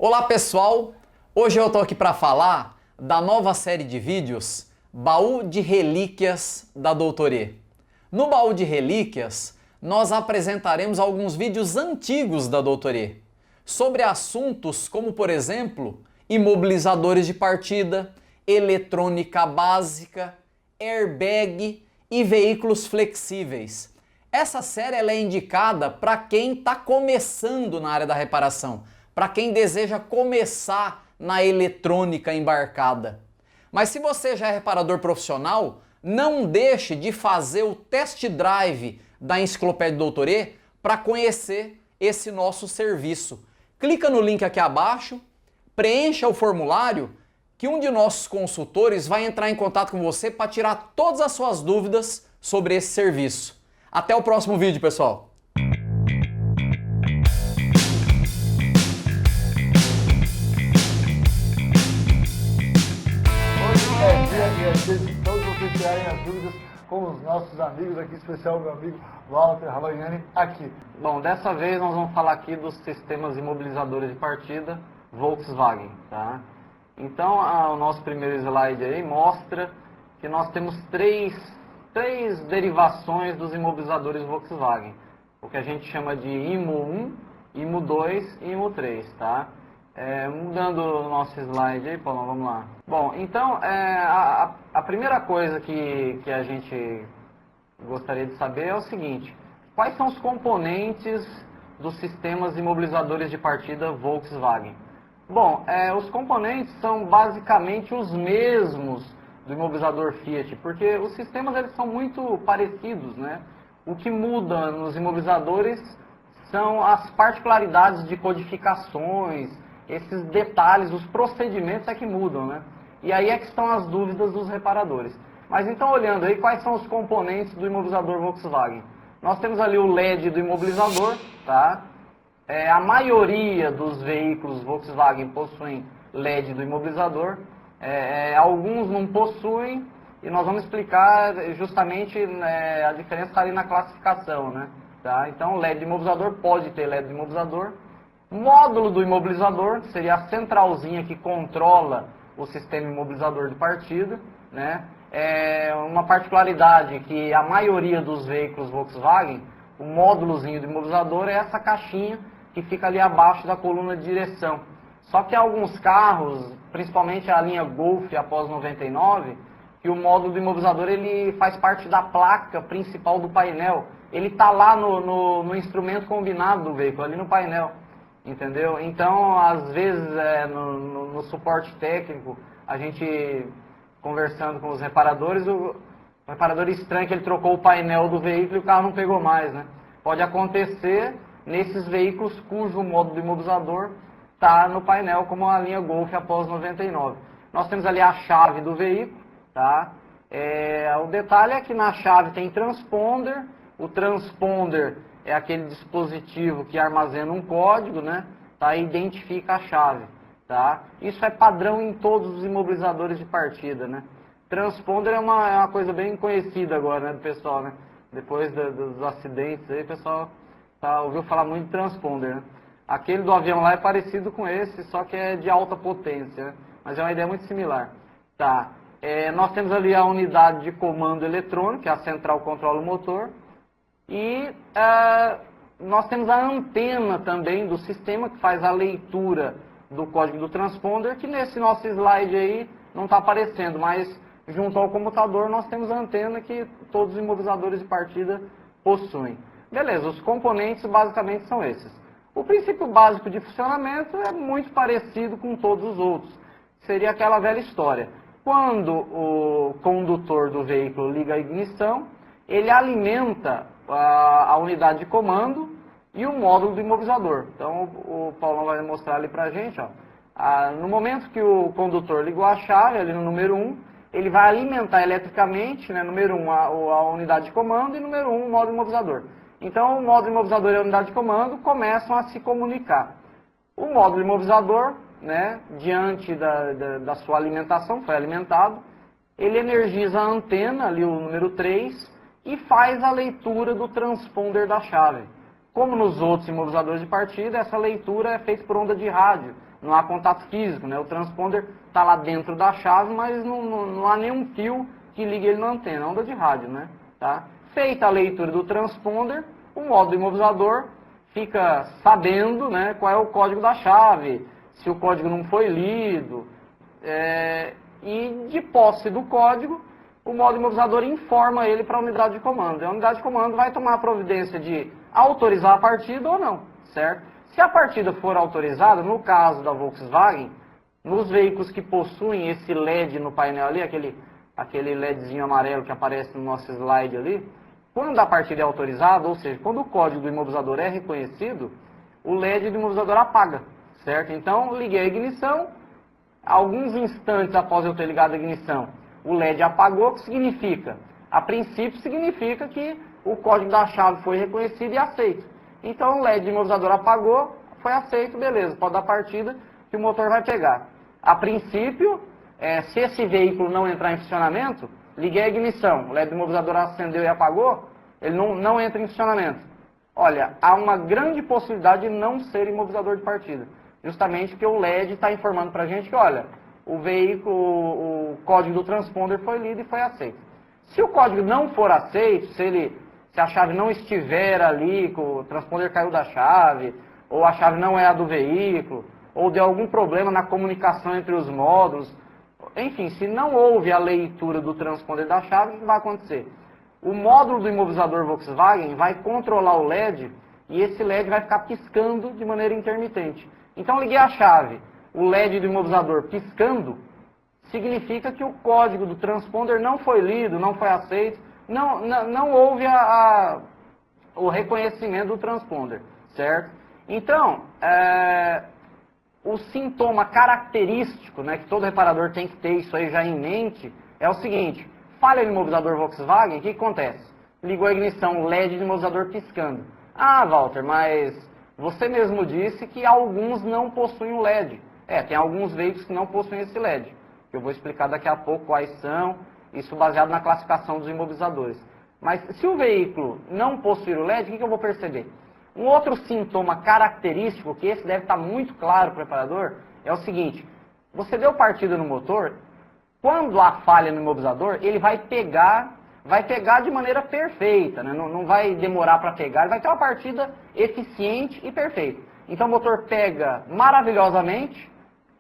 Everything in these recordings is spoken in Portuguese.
Olá pessoal, hoje eu estou aqui para falar da nova série de vídeos Baú de Relíquias da Doutor E. No Baú de Relíquias, nós apresentaremos alguns vídeos antigos da Doutor E, sobre assuntos como, por exemplo, imobilizadores de partida, eletrônica básica, airbag e veículos flexíveis. Essa série ela é indicada para quem está começando na área da reparação, para quem deseja começar na eletrônica embarcada. Mas se você já é reparador profissional, não deixe de fazer o test drive da Enciclopédia Doutor E para conhecer esse nosso serviço. Clica no link aqui abaixo, preencha o formulário que um de nossos consultores vai entrar em contato com você para tirar todas as suas dúvidas sobre esse serviço. Até o próximo vídeo, pessoal! De todos vocês tirarem as dúvidas com os nossos amigos aqui, em especial meu amigo Walter Ravagnani aqui. Bom, dessa vez nós vamos falar aqui dos sistemas imobilizadores de partida Volkswagen, tá? Então, o nosso primeiro slide aí mostra que nós temos três derivações dos imobilizadores Volkswagen. O que a gente chama de IMO 1, IMO 2 e IMO 3, tá? Mudando o nosso slide aí, Paulo, vamos lá. Bom, então, a primeira coisa que a gente gostaria de saber é o seguinte: quais são os componentes dos sistemas imobilizadores de partida Volkswagen? Bom, os componentes são basicamente os mesmos do imobilizador Fiat, porque os sistemas eles são muito parecidos, né? O que muda nos imobilizadores são as particularidades de codificações, esses detalhes, os procedimentos é que mudam, né? E aí é que estão as dúvidas dos reparadores. Mas então, olhando aí, quais são os componentes do imobilizador Volkswagen? Nós temos ali o LED do imobilizador, tá? A maioria dos veículos Volkswagen possuem LED do imobilizador. Alguns não possuem, e nós vamos explicar justamente a diferença está ali na classificação, né? Tá? Então, LED do imobilizador pode ter LED do imobilizador. Módulo do imobilizador, que seria a centralzinha que controla o sistema imobilizador de partida, né? Uma particularidade que a maioria dos veículos Volkswagen, o módulozinho do imobilizador é essa caixinha que fica ali abaixo da coluna de direção. Só que alguns carros, principalmente a linha Golf após 99, que o módulo do imobilizador ele faz parte da placa principal do painel. Ele está lá no instrumento combinado do veículo, ali no painel. Entendeu? Então, às vezes, no suporte técnico, a gente conversando com os reparadores, o reparador estranha que ele trocou o painel do veículo e o carro não pegou mais, né? Pode acontecer nesses veículos cujo módulo do imobilizador está no painel, como a linha Golf após 99. Nós temos ali a chave do veículo, tá? O detalhe é que na chave tem transponder, o transponder é aquele dispositivo que armazena um código, né? Tá? E identifica a chave, tá? Isso é padrão em todos os imobilizadores de partida, né? Transponder é uma coisa bem conhecida agora, né, do pessoal, né? Depois dos acidentes aí, o pessoal ouviu falar muito de transponder, né? Aquele do avião lá é parecido com esse, só que é de alta potência, né? Mas é uma ideia muito similar, tá? Nós temos ali a unidade de comando eletrônico, que é a central controla o motor. E nós temos a antena também do sistema que faz a leitura do código do transponder, que nesse nosso slide aí não está aparecendo, mas junto ao computador nós temos a antena que todos os imobilizadores de partida possuem. Beleza, os componentes basicamente são esses. O princípio básico de funcionamento é muito parecido com todos os outros. Seria aquela velha história. Quando o condutor do veículo liga a ignição, ele alimenta a unidade de comando e o módulo do imobilizador. Então o Paulão vai mostrar ali pra gente, ó. No momento que o condutor ligou a chave, ali no número 1, ele vai alimentar eletricamente, né, número 1, a unidade de comando e número 1, o módulo imobilizador. Então o módulo imobilizador e a unidade de comando começam a se comunicar. O módulo imobilizador, né, diante da sua alimentação, foi alimentado, ele energiza a antena, ali o número 3, e faz a leitura do transponder da chave. Como nos outros imobilizadores de partida, essa leitura é feita por onda de rádio, não há contato físico, né? O transponder está lá dentro da chave, mas não há nenhum fio que ligue ele na antena, onda de rádio, né? Tá? Feita a leitura do transponder, o módulo imobilizador fica sabendo, né, qual é o código da chave, se o código não foi lido, e de posse do código, o módulo imobilizador informa ele para a unidade de comando. E a unidade de comando vai tomar a providência de autorizar a partida ou não, certo? Se a partida for autorizada, no caso da Volkswagen, nos veículos que possuem esse LED no painel ali, aquele LEDzinho amarelo que aparece no nosso slide ali, quando a partida é autorizada, ou seja, quando o código do imobilizador é reconhecido, o LED do imobilizador apaga, certo? Então, liguei a ignição, alguns instantes após eu ter ligado a ignição, o LED apagou, o que significa? A princípio, significa que o código da chave foi reconhecido e aceito. Então, o LED do imobilizador apagou, foi aceito, beleza, pode dar partida que o motor vai pegar. A princípio, se esse veículo não entrar em funcionamento, liguei a ignição, o LED do imobilizador acendeu e apagou, ele não entra em funcionamento. Olha, há uma grande possibilidade de não ser imobilizador de partida. Justamente porque o LED está informando para a gente que, olha, o veículo, o código do transponder foi lido e foi aceito. Se o código não for aceito, se a chave não estiver ali, que o transponder caiu da chave, ou a chave não é a do veículo, ou deu algum problema na comunicação entre os módulos, enfim, se não houve a leitura do transponder da chave, o que vai acontecer? O módulo do imobilizador Volkswagen vai controlar o LED e esse LED vai ficar piscando de maneira intermitente. Então, liguei a chave, o LED do imobilizador piscando, significa que o código do transponder não foi lido, não foi aceito, não houve o reconhecimento do transponder, certo? Então, o sintoma característico, né, que todo reparador tem que ter isso aí já em mente, é o seguinte: falha no imobilizador Volkswagen, o que acontece? Ligou a ignição, LED do imobilizador piscando. Ah, Walter, mas você mesmo disse que alguns não possuem o LED. Tem alguns veículos que não possuem esse LED, que eu vou explicar daqui a pouco quais são, isso baseado na classificação dos imobilizadores. Mas se o veículo não possuir o LED, o que eu vou perceber? Um outro sintoma característico, que esse deve estar muito claro para o reparador, é o seguinte: você deu partida no motor, quando há falha no imobilizador, ele vai pegar de maneira perfeita, né? Não vai demorar para pegar, ele vai ter uma partida eficiente e perfeita. Então o motor pega maravilhosamente,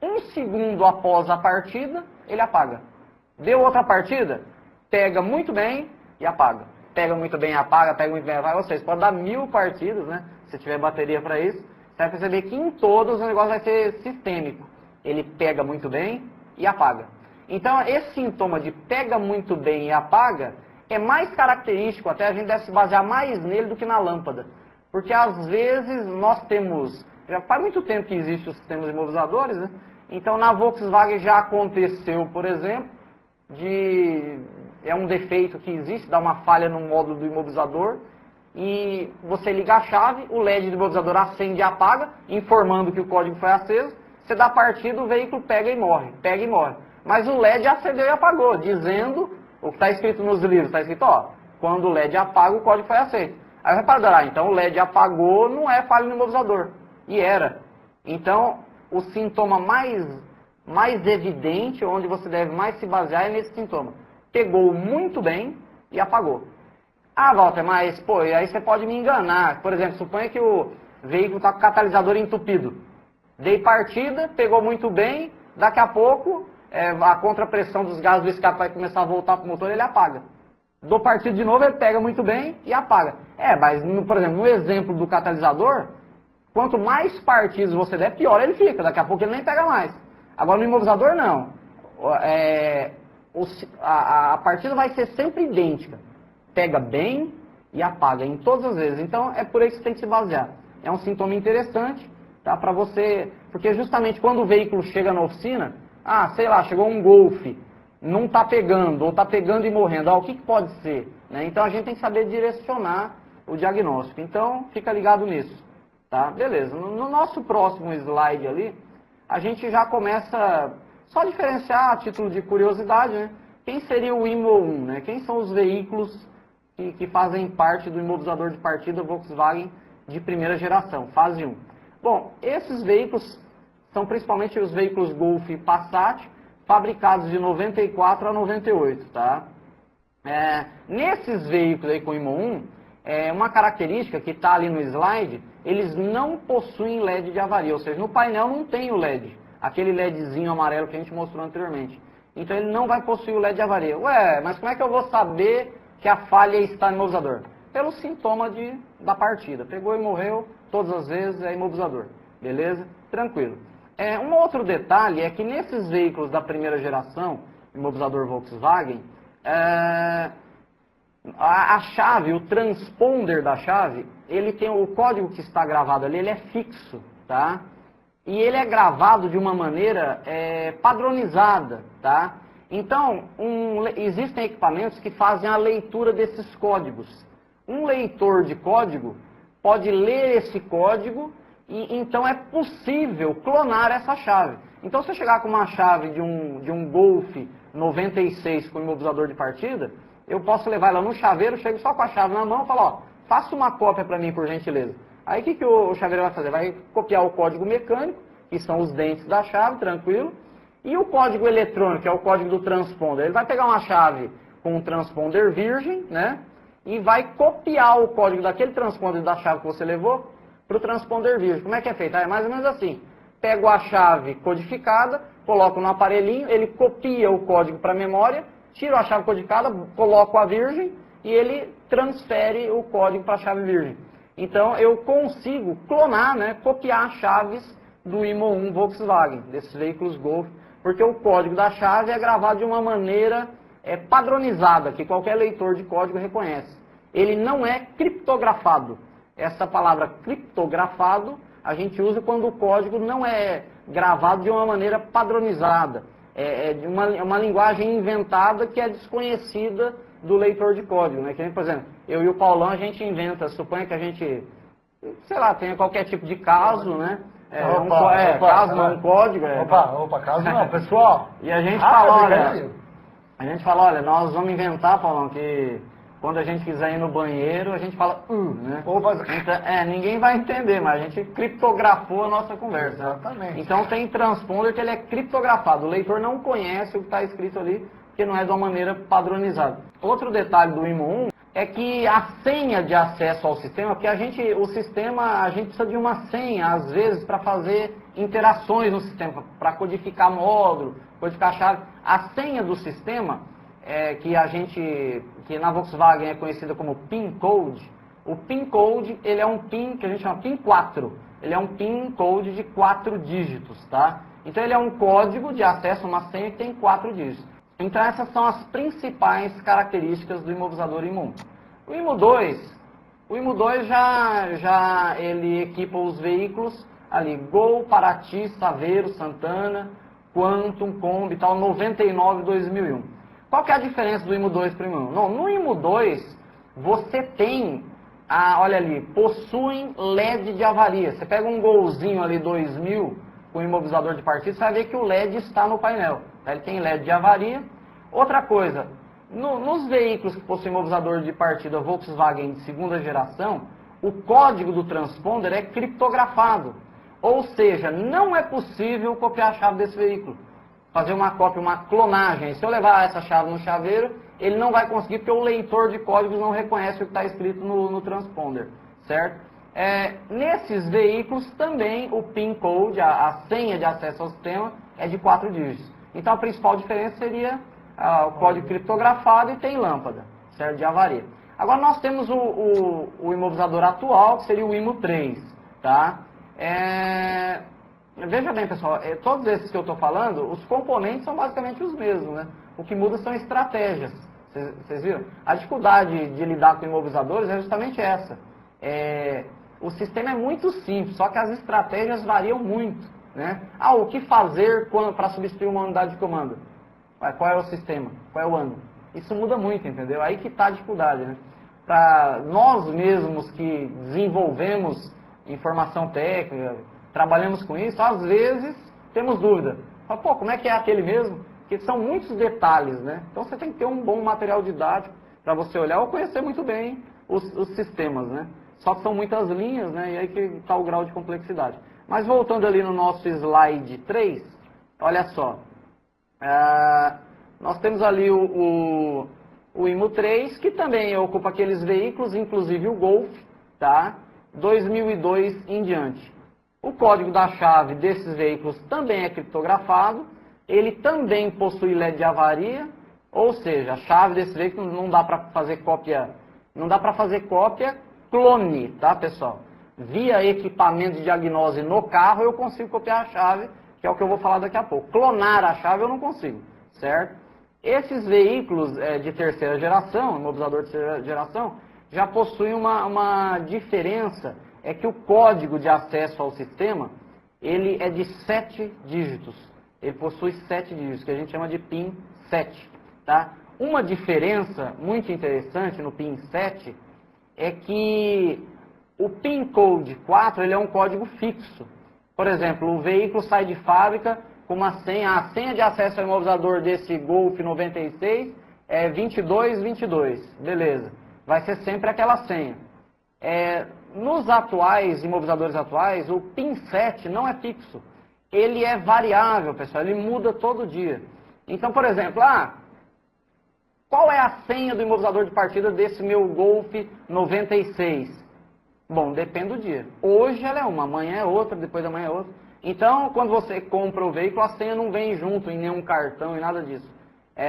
um segundo após a partida, ele apaga. Deu outra partida, pega muito bem e apaga. Pega muito bem e apaga, pega muito bem e apaga. Ou seja, pode dar 1000 partidas, né? Se tiver bateria para isso, você vai perceber que em todos o negócio vai ser sistêmico. Ele pega muito bem e apaga. Então, esse sintoma de pega muito bem e apaga é mais característico, até a gente deve se basear mais nele do que na lâmpada. Porque às vezes nós temos, já faz muito tempo que existem os sistemas imobilizadores, né? Então na Volkswagen já aconteceu, por exemplo, é um defeito que existe, dá uma falha no módulo do imobilizador, e você liga a chave, o LED do imobilizador acende e apaga, informando que o código foi aceso, você dá partida, o veículo pega e morre. Mas o LED acendeu e apagou, dizendo o que está escrito nos livros, está escrito, ó, quando o LED apaga, o código foi aceito. Aí o reparador, então o LED apagou, não é falha no imobilizador. E era. Então, o sintoma mais evidente, onde você deve mais se basear, é nesse sintoma. Pegou muito bem e apagou. Ah, Walter, mas, pô, aí você pode me enganar. Por exemplo, suponha que o veículo está com o catalisador entupido. Dei partida, pegou muito bem, daqui a pouco a contrapressão dos gases do escape vai começar a voltar para o motor, ele apaga. Dou partida de novo, ele pega muito bem e apaga. Mas, por exemplo, no exemplo do catalisador, quanto mais partidas você der, pior ele fica. Daqui a pouco ele nem pega mais. Agora no imobilizador, não. A partida vai ser sempre idêntica. Pega bem e apaga em todas as vezes. Então é por aí que você tem que se basear. É um sintoma interessante, tá, para você, porque justamente quando o veículo chega na oficina, sei lá, chegou um Golf, não está pegando, ou está pegando e morrendo, o que pode ser? Né? Então a gente tem que saber direcionar o diagnóstico. Então fica ligado nisso. Tá? Beleza. No nosso próximo slide ali, a gente já começa só a diferenciar, a título de curiosidade, né? Quem seria o IMO 1, né? Quem são os veículos que fazem parte do imobilizador de partida Volkswagen de primeira geração, fase 1. Bom, esses veículos são principalmente os veículos Golf e Passat, fabricados de 94 a 98, tá? Nesses veículos aí com IMO 1, uma característica que está ali no slide, eles não possuem LED de avaria, ou seja, no painel não tem o LED, aquele LEDzinho amarelo que a gente mostrou anteriormente. Então ele não vai possuir o LED de avaria. Ué, mas como é que eu vou saber que a falha está no imobilizador? Pelo sintoma da partida. Pegou e morreu, todas as vezes é imobilizador. Beleza? Tranquilo. Um outro detalhe é que nesses veículos da primeira geração, imobilizador Volkswagen, a chave, o transponder da chave, ele tem o código que está gravado ali, ele é fixo, tá? E ele é gravado de uma maneira padronizada, tá? Então, existem equipamentos que fazem a leitura desses códigos. Um leitor de código pode ler esse código e então é possível clonar essa chave. Então, se eu chegar com uma chave de um Golf 96 com imobilizador de partida, eu posso levar ela no chaveiro, chego só com a chave na mão e falo, ó, faça uma cópia para mim, por gentileza. Aí o que o chaveiro vai fazer? Vai copiar o código mecânico, que são os dentes da chave, tranquilo. E o código eletrônico, que é o código do transponder, ele vai pegar uma chave com um transponder virgem, né? E vai copiar o código daquele transponder da chave que você levou para o transponder virgem. Como é que é feito? É mais ou menos assim. Pego a chave codificada, coloco no aparelhinho, ele copia o código para a memória, tiro a chave codificada, coloco a virgem e ele transfere o código para a chave virgem. Então eu consigo clonar, né, copiar chaves do IMO 1 Volkswagen, desses veículos Golf, porque o código da chave é gravado de uma maneira padronizada, que qualquer leitor de código reconhece. Ele não é criptografado. Essa palavra criptografado a gente usa quando o código não é gravado de uma maneira padronizada. É uma linguagem inventada que é desconhecida do leitor de código, né? Que, por exemplo, eu e o Paulão, a gente inventa, suponha que a gente, sei lá, tenha qualquer tipo de caso, né? Caso não, um código. Caso não, pessoal. E a gente fala, olha, nós vamos inventar, Paulão, que quando a gente quiser ir no banheiro, a gente fala, né? Então, ninguém vai entender, mas a gente criptografou a nossa conversa. Exatamente. Então tem transponder que ele é criptografado, o leitor não conhece o que está escrito ali, porque não é de uma maneira padronizada. Outro detalhe do IMO 1 é que a senha de acesso ao sistema, porque a gente precisa de uma senha, às vezes, para fazer interações no sistema, para codificar módulo, codificar chave. A senha do sistema, que na Volkswagen é conhecida como PIN code, o PIN code, ele é um PIN que a gente chama PIN 4. Ele é um PIN code de 4 dígitos, tá? Então ele é um código de acesso a uma senha que tem 4 dígitos. Então essas são as principais características do imobilizador IMO 1. O IMO 2 já ele equipa os veículos ali, Gol, Paraty, Saveiro, Santana, Quantum, Kombi, tal, 99 e 2001. Qual que é a diferença do IMO 2 para o IMO 1? Não, no IMO 2 você tem, olha ali, possuem LED de avaria. Você pega um Golzinho ali 2000 com imobilizador de partida, você vai ver que o LED está no painel. Ele tem LED de avaria. Outra coisa, nos veículos que possuem imobilizador de partida Volkswagen de segunda geração, o código do transponder é criptografado. Ou seja, não é possível copiar a chave desse veículo. Fazer uma cópia, uma clonagem. Se eu levar essa chave no chaveiro, ele não vai conseguir porque o leitor de códigos não reconhece o que está escrito no transponder. Certo? Nesses veículos também o PIN code, a senha de acesso ao sistema, é de 4 dígitos. Então a principal diferença seria o código criptografado e tem lâmpada, certo? De avaria. Agora nós temos o imobilizador atual, que seria o IMO 3, tá? Veja bem, pessoal, todos esses que eu estou falando, os componentes são basicamente os mesmos, né? O que muda são estratégias. Vocês viram? A dificuldade de lidar com imobilizadores é justamente essa. O sistema é muito simples, só que as estratégias variam muito, né? O que fazer para substituir uma unidade de comando? Qual é o sistema? Qual é o ângulo? Isso muda muito, entendeu? Aí que está a dificuldade, né? Para nós mesmos que desenvolvemos informação técnica, trabalhamos com isso, às vezes temos dúvida. Pô, como é que é aquele mesmo? Porque são muitos detalhes, né? Então você tem que ter um bom material didático para você olhar ou conhecer muito bem os sistemas, né? Só que são muitas linhas, né? E aí que está o grau de complexidade. Mas voltando ali no nosso slide 3, olha só. Nós temos ali o IMO 3, que também ocupa aqueles veículos, inclusive o Golf, tá? 2002 em diante. O código da chave desses veículos também é criptografado, ele também possui LED de avaria, ou seja, a chave desse veículo não dá para fazer cópia, clone, tá, pessoal? Via equipamento de diagnose no carro eu consigo copiar a chave, que é o que eu vou falar daqui a pouco. Clonar a chave eu não consigo, certo? Esses veículos de terceira geração, imobilizador de terceira geração, já possuem uma diferença, é que o código de acesso ao sistema, ele é de 7 dígitos. Ele possui 7 dígitos, que a gente chama de PIN 7. Tá? Uma diferença muito interessante no PIN 7 é que o PIN Code 4 ele é um código fixo. Por exemplo, o veículo sai de fábrica com uma senha, a senha de acesso ao imobilizador desse Golf 96 é 2222, beleza. Vai ser sempre aquela senha. Nos atuais, imobilizadores atuais, o PIN 7 não é fixo. Ele é variável, pessoal, ele muda todo dia. Então, por exemplo, qual é a senha do imobilizador de partida desse meu Golf 96? Bom, depende do dia. Hoje ela é uma, amanhã é outra, depois da manhã é outra. Então, quando você compra o veículo, a senha não vem junto em nenhum cartão e nada disso.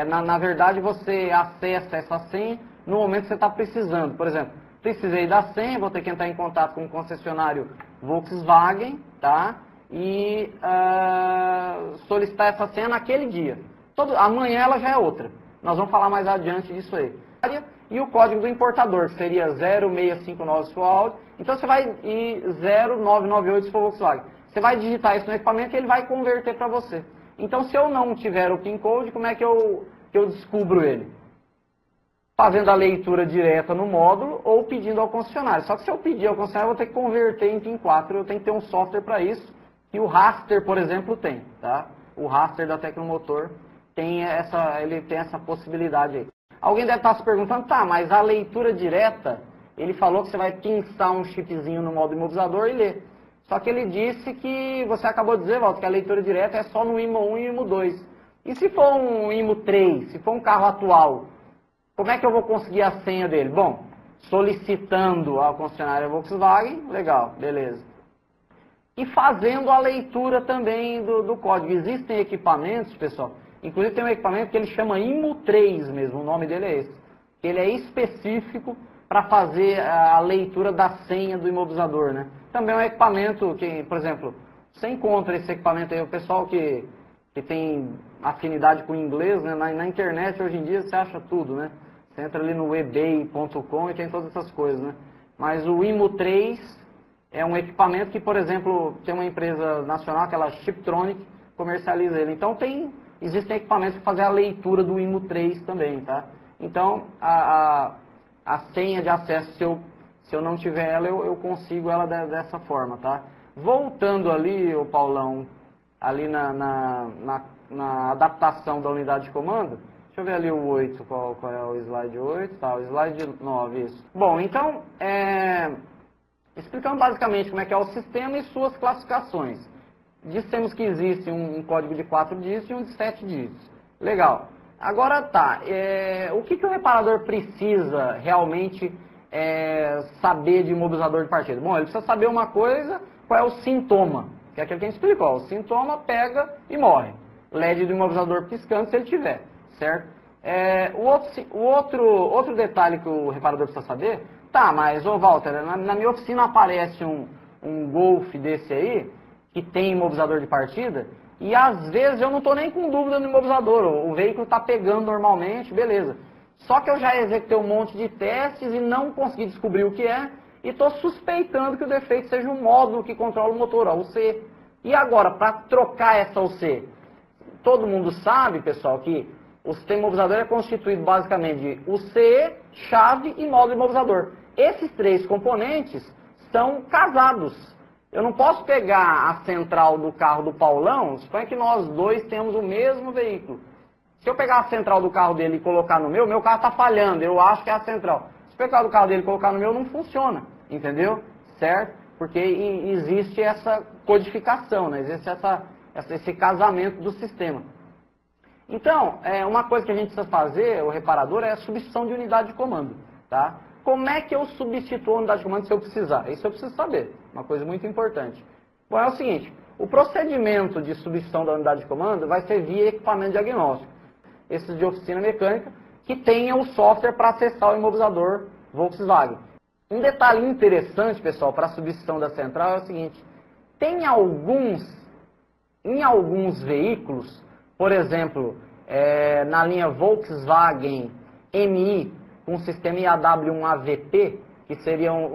Na verdade, você acessa essa senha no momento que você está precisando. Por exemplo, precisei da senha, vou ter que entrar em contato com o concessionário Volkswagen, tá? E solicitar essa senha naquele dia. Amanhã ela já é outra. Nós vamos falar mais adiante disso aí. E o código do importador, que seria 0659 se for Audi. Então você vai e 0998 se for Volkswagen. Você vai digitar isso no equipamento e ele vai converter para você. Então se eu não tiver o PIN code, como é que eu descubro ele? Fazendo a leitura direta no módulo ou pedindo ao concessionário. Só que se eu pedir ao concessionário, eu vou ter que converter em PIN 4. Eu tenho que ter um software para isso. E o Raster, por exemplo, tem. Tá? O Raster da Tecnomotor ele tem essa possibilidade aí. Alguém deve estar se perguntando, tá, mas a leitura direta, ele falou que você vai pinçar um chipzinho no modo imobilizador e ler. Só que ele disse que, você acabou de dizer, Walter, que a leitura direta é só no IMO 1 e IMO 2. E se for um IMO 3, se for um carro atual, como é que eu vou conseguir a senha dele? Bom, solicitando ao concessionário Volkswagen, legal, beleza. E fazendo a leitura também do código. Existem equipamentos, pessoal, inclusive tem um equipamento que ele chama IMO 3 mesmo, o nome dele é esse. Ele é específico para fazer a leitura da senha do imobilizador, né? Também é um equipamento que, por exemplo, você encontra esse equipamento aí, o pessoal que tem afinidade com inglês, né? Na internet hoje em dia você acha tudo, né? Você entra ali no ebay.com e tem todas essas coisas, né? Mas o IMO 3 é um equipamento que, por exemplo, tem uma empresa nacional, aquela Chiptronic, comercializa ele. Então existem equipamentos para fazer a leitura do IMO 3 também, tá? Então, a senha de acesso, se eu não tiver ela, eu consigo ela dessa forma, tá? Voltando ali, o Paulão, ali na adaptação da unidade de comando, deixa eu ver ali o 8, qual é o slide 8, tá, o slide 9, isso. Bom, então, explicando basicamente como é que é o sistema e suas classificações. Dissemos que existe um código de 4 dígitos e um de 7 dígitos. Legal. Agora tá, o que o reparador precisa realmente saber de imobilizador de partida? Bom, ele precisa saber uma coisa, qual é o sintoma, que é aquilo que a gente explicou. O sintoma pega e morre. LED do imobilizador piscando se ele tiver, certo? O outro detalhe que o reparador precisa saber, tá, mas, ô Walter, na minha oficina aparece um Golf desse aí, que tem imobilizador de partida, e às vezes eu não estou nem com dúvida no imobilizador, o veículo está pegando normalmente, beleza. Só que eu já executei um monte de testes e não consegui descobrir o que é, e estou suspeitando que o defeito seja um módulo que controla o motor, a UC. E agora, para trocar essa UC? Todo mundo sabe, pessoal, que o sistema imobilizador é constituído basicamente de UC, chave e módulo imobilizador. Esses três componentes são casados. Eu não posso pegar a central do carro do Paulão, suponha que nós dois temos o mesmo veículo. Se eu pegar a central do carro dele e colocar no meu carro está falhando, eu acho que é a central. Se eu pegar o carro dele e colocar no meu, não funciona, entendeu? Certo? porque existe essa codificação, né? Existe esse casamento do sistema. Então, uma coisa que a gente precisa fazer, o reparador, é a substituição de unidade de comando. Tá? Como é que eu substituo a unidade de comando se eu precisar? Isso eu preciso saber, uma coisa muito importante. Bom, é o seguinte, o procedimento de substituição da unidade de comando vai ser via equipamento diagnóstico. Esses de oficina mecânica, que tenha o software para acessar o imobilizador Volkswagen. Um detalhe interessante, pessoal, para a substituição da central é o seguinte, em alguns veículos, por exemplo, na linha Volkswagen MI, com o sistema IAW1AVP, que seriam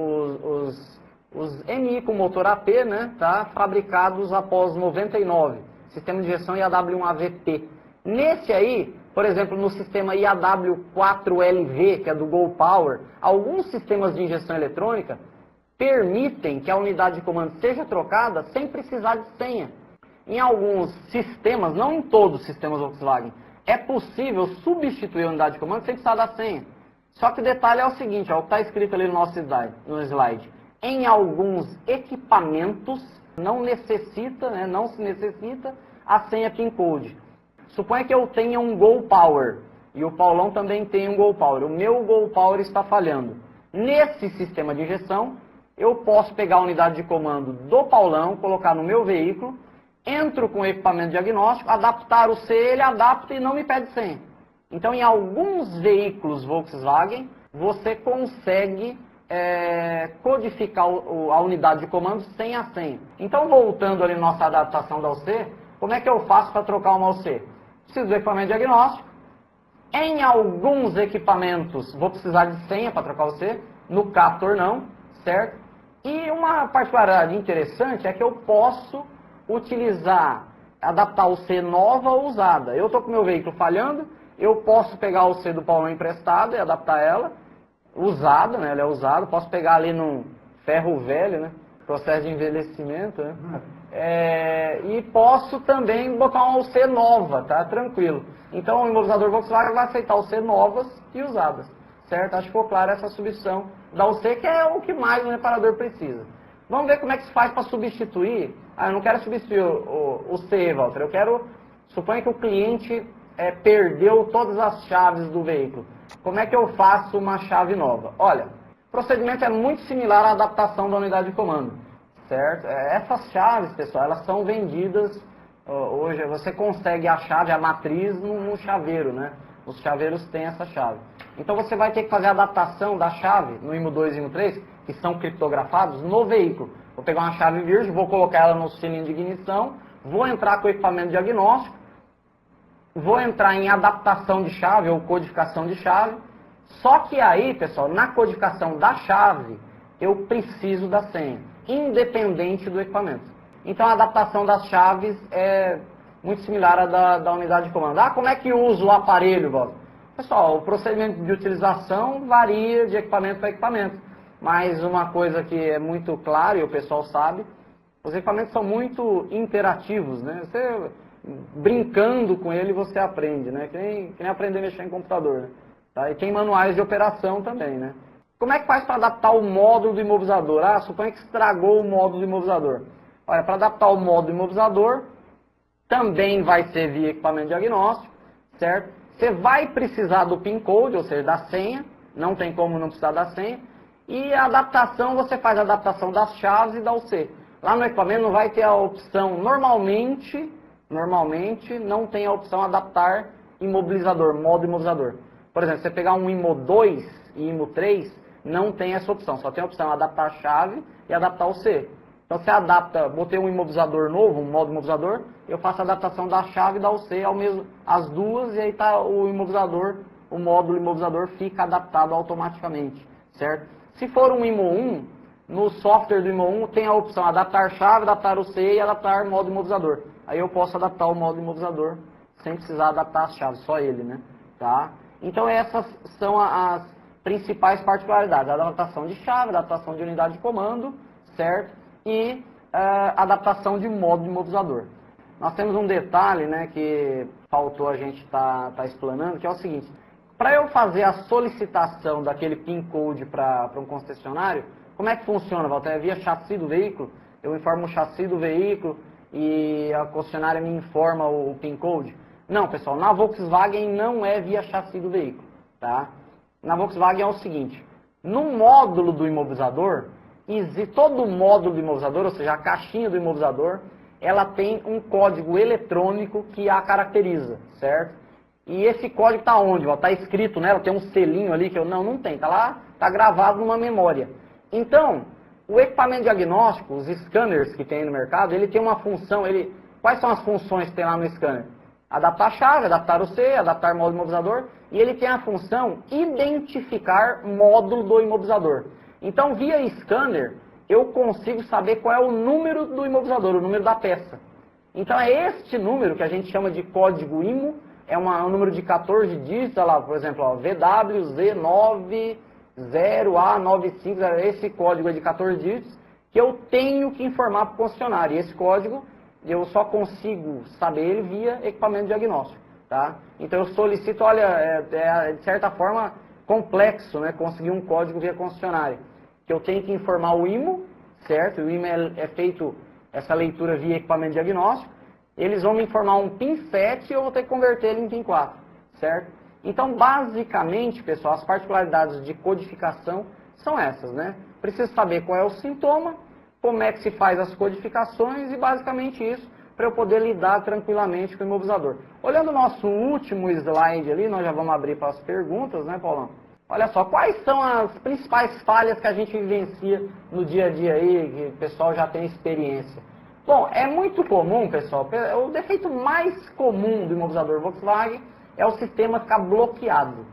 os MI com motor AP, né, tá, fabricados após 99, sistema de injeção IAW1AVP. Nesse aí, por exemplo, no sistema IAW4LV, que é do Go Power, alguns sistemas de injeção eletrônica permitem que a unidade de comando seja trocada sem precisar de senha. Em alguns sistemas, não em todos os sistemas Volkswagen, é possível substituir a unidade de comando sem precisar da senha. Só que o detalhe é o seguinte, ó, o que está escrito ali no slide. Em alguns equipamentos não se necessita a senha PIN code. Suponha que eu tenha um Go Power e o Paulão também tem um Go Power. O meu Go Power está falhando. Nesse sistema de injeção, eu posso pegar a unidade de comando do Paulão, colocar no meu veículo, entro com o equipamento diagnóstico, adaptar o C, ele adapta e não me pede senha. Então, em alguns veículos Volkswagen, você consegue codificar a unidade de comando sem a senha. Então, voltando ali na nossa adaptação da UC, como é que eu faço para trocar uma UC? Preciso do equipamento diagnóstico. Em alguns equipamentos, vou precisar de senha para trocar o C, no Captor não, certo? E uma particularidade interessante é que eu posso adaptar o C nova ou usada. Eu estou com o meu veículo falhando, eu posso pegar o C do Paulão emprestado e adaptar ela, usada, né? Ela é usada, posso pegar ali num ferro velho, né? Processo de envelhecimento, né? E posso também botar uma UC nova, tá? Tranquilo. Então o imobilizador Volkswagen vai aceitar UC novas e usadas, certo? Acho que ficou clara essa substituição da UC, que é o que mais o reparador precisa. Vamos ver como é que se faz para substituir. Eu não quero substituir o C, Walter. Eu quero... Suponha que o cliente perdeu todas as chaves do veículo. Como é que eu faço uma chave nova? Olha, o procedimento é muito similar à adaptação da unidade de comando, certo? Essas chaves, pessoal, elas são vendidas... Hoje você consegue a chave, a matriz, no chaveiro, né? Os chaveiros têm essa chave. Então você vai ter que fazer a adaptação da chave no IMO 2 e IMO 3, que são criptografados, no veículo. Vou pegar uma chave virgem, vou colocar ela no cilindro de ignição, vou entrar com o equipamento diagnóstico, vou entrar em adaptação de chave ou codificação de chave. Só que aí, pessoal, na codificação da chave, eu preciso da senha, independente do equipamento. Então a adaptação das chaves é muito similar à da unidade de comando. Como é que usa o aparelho, Bob? Pessoal, o procedimento de utilização varia de equipamento para equipamento. Mas uma coisa que é muito clara e o pessoal sabe, os equipamentos são muito interativos, né? Você brincando com ele você aprende, né? Que nem aprender a mexer em computador, né? Tá? E tem manuais de operação também, né? Como é que faz para adaptar o módulo do imobilizador? Suponha que estragou o módulo do imobilizador. Olha, para adaptar o módulo do imobilizador, também vai ser via equipamento diagnóstico, certo? Você vai precisar do PIN code, ou seja, da senha, não tem como não precisar da senha. E a adaptação, você faz a adaptação das chaves e da UC. Lá no equipamento não vai ter a opção, normalmente não tem a opção adaptar imobilizador, modo imobilizador. Por exemplo, você pegar um IMO 2 e IMO 3, não tem essa opção, só tem a opção adaptar a chave e adaptar o C. Então você adapta, botei um imobilizador novo, um modo imobilizador, eu faço a adaptação da chave e da UC, as duas, e aí tá o imobilizador, o módulo imobilizador fica adaptado automaticamente, certo? Se for um IMO 1, no software do IMO 1 tem a opção adaptar chave, adaptar o C e adaptar modo imobilizador. Aí eu posso adaptar o modo imobilizador sem precisar adaptar as chaves, só ele, né? Tá? Então essas são as principais particularidades, a adaptação de chave, adaptação de unidade de comando, certo? E adaptação de modo imobilizador. Nós temos um detalhe, né, que faltou a gente tá explanando, que é o seguinte: para eu fazer a solicitação daquele PIN code para um concessionário, Como é que funciona, Walter? É via chassi do veículo? Eu informo o chassi do veículo e a concessionária me informa o PIN code? Não, pessoal, na Volkswagen não é via chassi do veículo, tá? Na Volkswagen é o seguinte, no módulo do imobilizador, todo módulo do imobilizador, ou seja, a caixinha do imobilizador, ela tem um código eletrônico que a caracteriza, certo? E esse código está onde? Está escrito nela, tem um selinho ali que eu... Não tem, está lá, está gravado numa memória. Então, o equipamento diagnóstico, os scanners que tem no mercado, ele tem uma função, quais são as funções que tem lá no scanner? Adaptar a chave, adaptar o C, adaptar o módulo do imobilizador, e ele tem a função identificar módulo do imobilizador. Então, via scanner, eu consigo saber qual é o número do imobilizador, o número da peça. Então, é este número que a gente chama de código IMO, é um número de 14 dígitos, olha lá, por exemplo, ó, VWZ90A95, esse código é de 14 dígitos, que eu tenho que informar para o concessionário. E esse código, eu só consigo saber ele via equipamento diagnóstico, tá? Então eu solicito, olha, de certa forma complexo, né, conseguir um código via concessionário, que eu tenho que informar o IMO, certo? O IMO é feito, essa leitura via equipamento diagnóstico, eles vão me informar um PIN 7 e eu vou ter que converter ele em PIN 4, certo? Então, basicamente, pessoal, as particularidades de codificação são essas, né? Preciso saber qual é o sintoma, como é que se faz as codificações e basicamente isso para eu poder lidar tranquilamente com o imobilizador. Olhando o nosso último slide ali, nós já vamos abrir para as perguntas, né, Paulão? Olha só, quais são as principais falhas que a gente vivencia no dia a dia aí, que o pessoal já tem experiência? Bom, é muito comum, pessoal, o defeito mais comum do imobilizador Volkswagen é o sistema ficar bloqueado.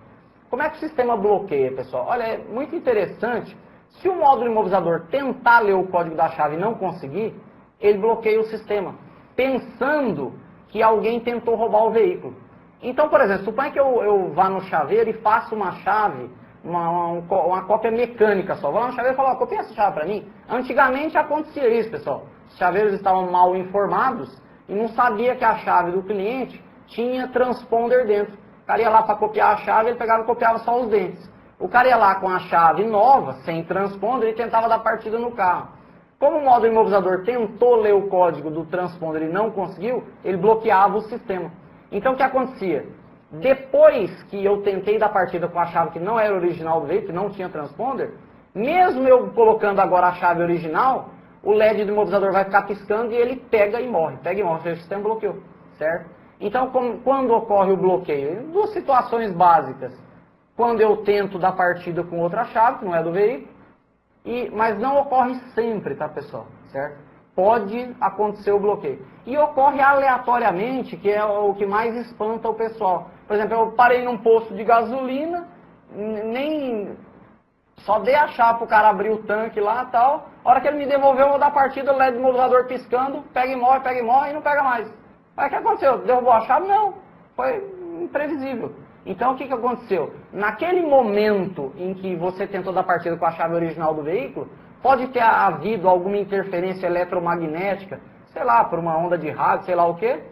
Como é que o sistema bloqueia, pessoal? Olha, é muito interessante, se o módulo imobilizador tentar ler o código da chave e não conseguir, ele bloqueia o sistema, pensando que alguém tentou roubar o veículo. Então, por exemplo, suponha que eu vá no chaveiro e faça uma chave, uma cópia mecânica só. Vou lá no chaveiro e falo, copia essa chave para mim. Antigamente acontecia isso, pessoal. Os chaveiros estavam mal informados e não sabia que a chave do cliente tinha transponder dentro. O cara ia lá para copiar a chave, ele pegava e copiava só os dentes. O cara ia lá com a chave nova, sem transponder, e tentava dar partida no carro. Como o módulo imobilizador tentou ler o código do transponder e não conseguiu, ele bloqueava o sistema. Então o que acontecia? Depois que eu tentei dar partida com a chave que não era original do veículo, que não tinha transponder, mesmo eu colocando agora a chave original, o LED do imobilizador vai ficar piscando e ele pega e morre, ou seja, o sistema bloqueou, certo? Então, quando ocorre o bloqueio? Duas situações básicas. Quando eu tento dar partida com outra chave, que não é do veículo, mas não ocorre sempre, tá, pessoal? Certo? Pode acontecer o bloqueio. E ocorre aleatoriamente, que é o que mais espanta o pessoal. Por exemplo, eu parei num posto de gasolina, só dei a chave para o cara abrir o tanque lá e tal. A hora que ele me devolveu, eu vou dar partida, o LED do imobilizador piscando, pega e morre e não pega mais. Mas o que aconteceu? Derrubou a chave? Não. Foi imprevisível. Então, o que aconteceu? Naquele momento em que você tentou dar partida com a chave original do veículo, pode ter havido alguma interferência eletromagnética, sei lá, por uma onda de rádio, sei lá o quê,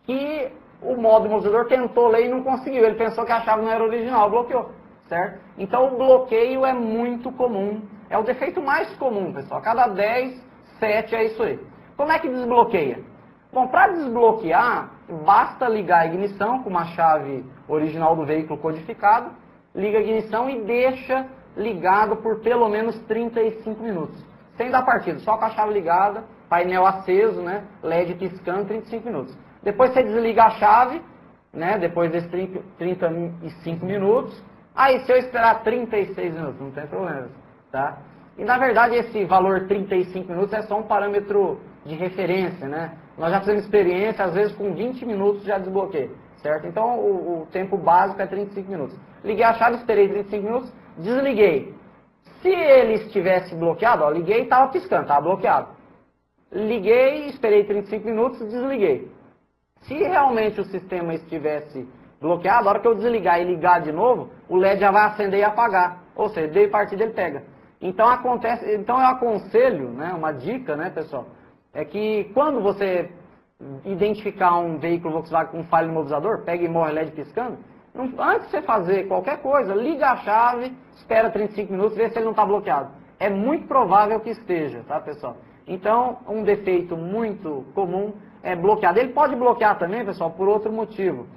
que o módulo imobilizador tentou ler e não conseguiu. Ele pensou que a chave não era original, bloqueou, certo? Então, o bloqueio é muito comum. É o defeito mais comum, pessoal. A cada 10, 7 é isso aí. Como é que desbloqueia? Bom, para desbloquear, basta ligar a ignição com uma chave original do veículo codificado, liga a ignição e deixa ligado por pelo menos 35 minutos. Sem dar partida, só com a chave ligada, painel aceso, né, LED piscando, 35 minutos. Depois você desliga a chave, né, depois desses 35 minutos. Aí se eu esperar 36 minutos, não tem problema, tá? E na verdade esse valor 35 minutos é só um parâmetro de referência, né? Nós já fizemos experiência, às vezes com 20 minutos já desbloqueia, certo? Então o tempo básico é 35 minutos. Liguei a chave, esperei 35 minutos, desliguei. Se ele estivesse bloqueado, ó, liguei e estava piscando, estava bloqueado. Liguei, esperei 35 minutos, desliguei. Se realmente o sistema estivesse bloqueado, a hora que eu desligar e ligar de novo, o LED já vai acender e apagar. Ou seja, dei partida, ele pega. Então eu aconselho, né, uma dica, né, pessoal, é que quando você identificar um veículo Volkswagen com falha no imobilizador, pega e morre LED piscando, antes de você fazer qualquer coisa, liga a chave, espera 35 minutos, vê se ele não está bloqueado. é muito provável que esteja, tá, pessoal? Então, um defeito muito comum é bloqueado. Ele pode bloquear também, pessoal, por outro motivo,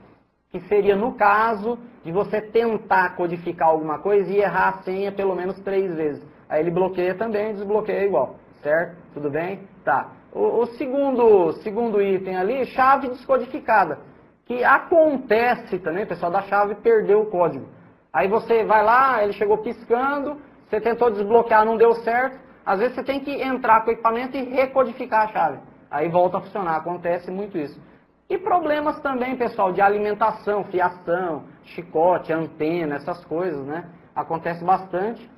que seria no caso de você tentar codificar alguma coisa e errar a senha pelo menos 3 vezes. Aí ele bloqueia também, desbloqueia igual, certo? Tudo bem? Tá. O segundo item ali, chave descodificada, que acontece também, pessoal, da chave perder o código. Aí você vai lá, ele chegou piscando, você tentou desbloquear, não deu certo, às vezes você tem que entrar com o equipamento e recodificar a chave. Aí volta a funcionar, acontece muito isso. E problemas também, pessoal, de alimentação, fiação, chicote, antena, essas coisas, né? Acontece bastante.